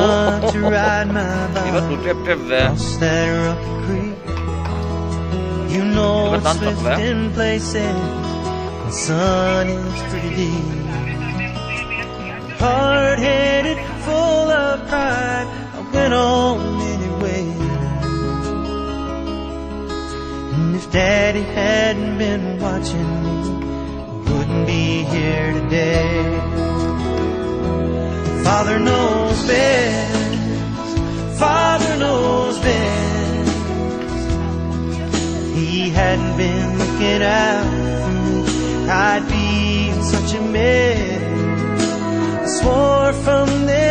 love to ride my นี่ก็ดู bike เรียบๆเลย across that rocky creek. You know it's swift in places, the sun is pretty deep. Hard-headed, full of pride, I went on anyway. And if Daddy hadn't been watching me, I wouldn't be here today. Father knows best, Father knows best. He hadn't been looking out for me, I'd be in such a mess. I swore from there